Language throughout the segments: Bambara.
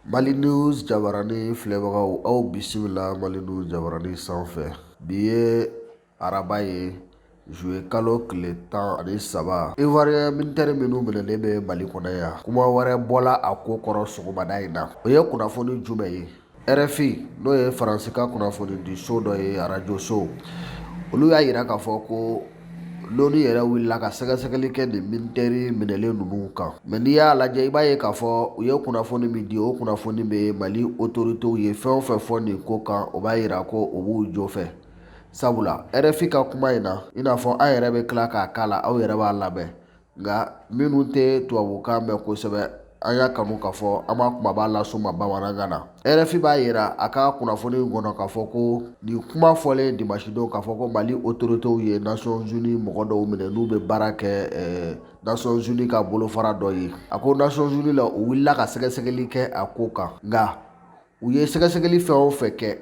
Mali News Jabarani filɛbagaw aw bisimila Mali News Jabarani sanfɛ. Bi ye araba ye juwe kalo tile 13. Ivoirien militaire minnu minɛlen bɛ Mali kɔnɔ yan. Kuma wɛrɛ bɔla a ko kɔrɔ sɔgɔmada in na. O ye kunnafoni jumɛn ye? RFI n'o ye Faransika kunnafoni di so dɔ ye radio so. Olu y'a yira k'a fɔ ko l'ONU yɛrɛ wulila ka sɛgɛsɛgɛli kɛ nin militaire minɛlen ninnu kan. Mais n'i y'a lajɛ i b'a ye k'a fɔ u ye kunnafoni min di o kunnafoni bɛ Mali autorités ye fɛn o fɛn fɔ nin ko kan o b'a yira ko o b'u jo fɛ. Sabula RFI ka kuma in na i n'a fɔ an yɛrɛ bɛ tila k'a k'a la aw yɛrɛ b'a lamɛn nka minnu tɛ tubabukan mɛn kosɛbɛ an y'a kanu k'a fɔ an b'a kumaba las'u ma bamanankan na. RFI b'a yira a ka kunnafoni in kɔnɔ k'a fɔ ko nin kuma fɔlen dimanche don k'a fɔ ko Mali autorités ye Nations Unies mɔgɔ dɔw minɛ n'u bɛ baara kɛ Nations Unies ka bolofara dɔ ye. A ko Nations Unies la u wulila ka sɛgɛsɛgɛli kɛ a ko kan nka u ye sɛgɛsɛgɛli fɛn o fɛn kɛ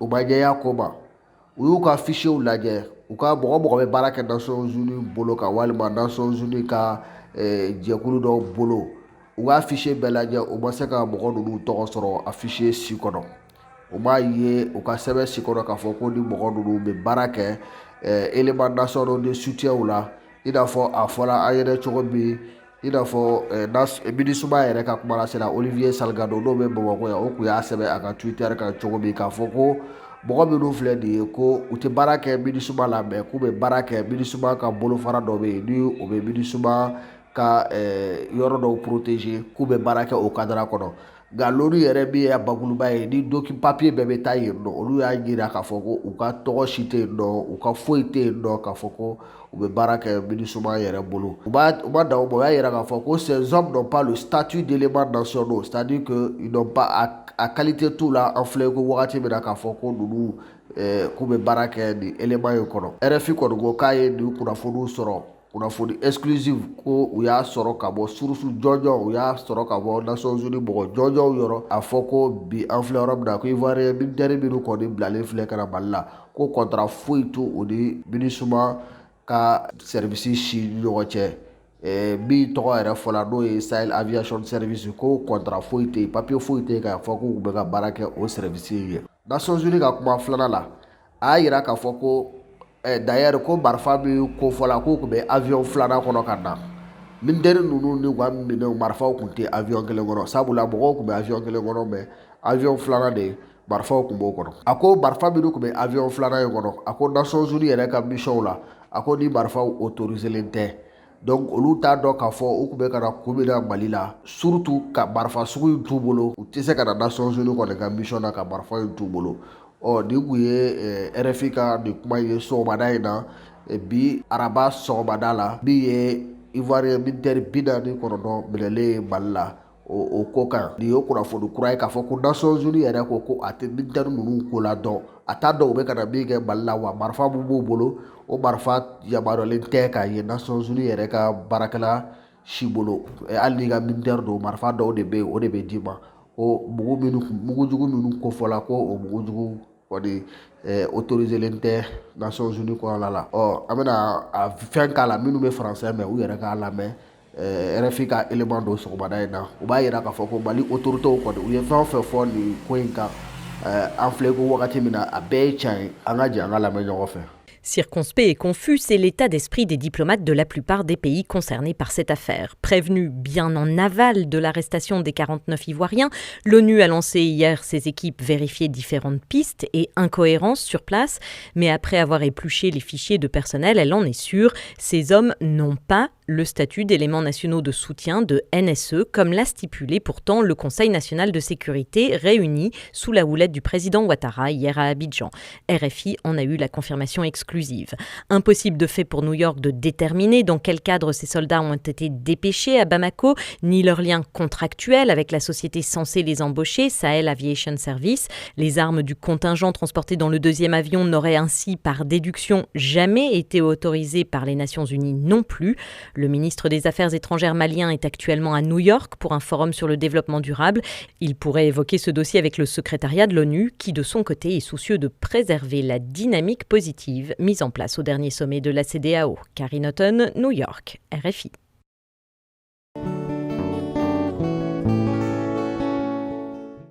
u ma ɲɛya ko ma. U y'u ka fichiers lajɛ u ka mɔgɔ bɛ baara kɛ Nations Unies bolo kan walima Nations Unies ka jɛkulu dɔw bolo u ka fichier bɛɛ lajɛ u ma se ka mɔgɔ ninnu tɔgɔ sɔrɔ a fichier si kɔnɔ. U m'a ye u ka sɛbɛn si kɔnɔ k'a fɔ ko ni mɔgɔ ninnu bɛ baara kɛ éléments nationaux de soutien la i n'a fɔ a fɔra an yɛrɛ cogo min i n'a fɔ MINUSMA yɛrɛ ka kuma lasela Olivier Salgado n'o bɛ Bamakɔ yan o tun y'a sɛbɛn a ka Twitter kan cogo min k'a fɔ ko mɔgɔ minnu filɛ nin ye ko u tɛ baara kɛ MINUSMA la mais k'u bɛ baara kɛ MINUSMA ka bolofara dɔ bɛ yen ni o bɛ MINUSMA ka yɔrɔ dɔw protéger k'u bɛ baara kɛ o cadre kɔnɔ. Nka l'ONU yɛrɛ min ye bakuruba ye ni papier bɛɛ bɛ taa yen nɔ olu y'a jira k'a fɔ ko u ka tɔgɔ si tɛ yen nɔ u ka foyi tɛ yen nɔ k'a fɔ ko u bɛ baara kɛ MINUSMA yɛrɛ bolo. U ma dan o ma u y'a yira k'a fɔ ko ces hommes n'ont pas le statut d'éléments nationaux c'est-à-dire que ils n'ont pas a qualité t'u la an filɛ ko wagati min na k'a fɔ ko ninnu k'u bɛ baara kɛ nin élément in kɔnɔ. RFI kɔni ko k'a ye nin kunnafoniw sɔrɔ kunnafoni exclusive ko u y'a sɔrɔ ka bɔ source jɔnjɔn u y'a sɔrɔ ka bɔ Nations Unies mɔgɔ jɔnjɔnw yɔrɔ a fɔ ko bi an filɛ yɔrɔ min na ko Ivoirien militaire minnu kɔni bilalen filɛ ka na Mali la ko contrat foyi t'u o ni MINUSMA ka service si ni ɲɔgɔn cɛ. Min tɔgɔ yɛrɛ fɔla n'o ye Sahel Aviation Service ko contrat foyi tɛ yen papier foyi tɛ yen k'a fɔ k'u bɛ ka baara kɛ o service ye. Nations Unies ka kuma filanan la a y'a yira k'a fɔ ko d'ailleurs ko marifa min ko fɔla k'u tun bɛ avion filanan kɔnɔ ka na militaire ninnu ni u ka minɛnw marifaw tun tɛ avion kelen kɔnɔ sabula mɔgɔw tun bɛ avion kelen kɔnɔ mais avion filanan de marifaw tun b'o kɔnɔ. A ko marifa minnu tun bɛ avion filanan in kɔnɔ a ko Nations Unies yɛrɛ ka mission la a ko ni marifaw autoriselen tɛ. Donc olu t'a dɔn k'a fɔ u tun bɛ ka na kun min na Mali la surtout ka marifa sugu in t'u bolo u tɛ se ka na Nations Unies kɔni ka mission na ka marifa in t'u bolo. Nin kun ye RFI ka nin kuma ye sɔgɔmada in na bi araba sɔgɔmada la min ye Ivoirien militaire 49 minɛlen Mali la o ko kan nin ye kunnafoni kura ye k'a fɔ ko Nations Unies yɛrɛ ko a tɛ militaire ninnu ko la dɔn a t'a dɔn u bɛ ka na min kɛ Mali la wa marifa min b'u bolo o marifa yamaruyalen tɛ k'a ye Nations Unies yɛrɛ ka baarakɛla si bolo hali n'i ka militaire don marifa dɔw de bɛ yen o de bɛ d'i ma ko mugujugu minnu ko fɔla ko o mugujugu kɔni autoriselen tɛ Nations Unies kɔnɔna la. An bɛna a fɛn k'a la minnu bɛ faransɛ mɛn u yɛrɛ k'a lamɛn RFI ka élément dɔ sɔgɔmada in na u b'a yira k'a fɔ ko Mali autorités kɔni u ye fɛn o fɛn fɔ nin ko in kan an filɛ ko wagati min na a bɛɛ ye tiɲɛ ye an ka jɛ an ka lamɛn ɲɔgɔn fɛ. Circonspect et confus, c'est l'état d'esprit des diplomates de la plupart des pays concernés par cette affaire. Prévenus bien en aval de l'arrestation des 49 Ivoiriens, l'ONU a lancé hier ses équipes vérifier différentes pistes et incohérences sur place. Mais après avoir épluché les fichiers de personnel, elle en est sûre, ces hommes n'ont pas le statut d'éléments nationaux de soutien de NSE, comme l'a stipulé pourtant le Conseil national de sécurité réuni sous la houlette du président Ouattara hier à Abidjan. RFI en a eu la confirmation exclusive. Impossible de fait pour New York de déterminer dans quel cadre ces soldats ont été dépêchés à Bamako, ni leur lien contractuel avec la société censée les embaucher, Sahel Aviation Service. Les armes du contingent transporté dans le deuxième avion n'auraient ainsi, par déduction, jamais été autorisées par les Nations Unies non plus. Le ministre des Affaires étrangères malien est actuellement à New York pour un forum sur le développement durable. Il pourrait évoquer ce dossier avec le secrétariat de l'ONU qui, de son côté, est soucieux de préserver la dynamique positive mise en place au dernier sommet de la CEDEAO. Karine Houghton, New York, RFI.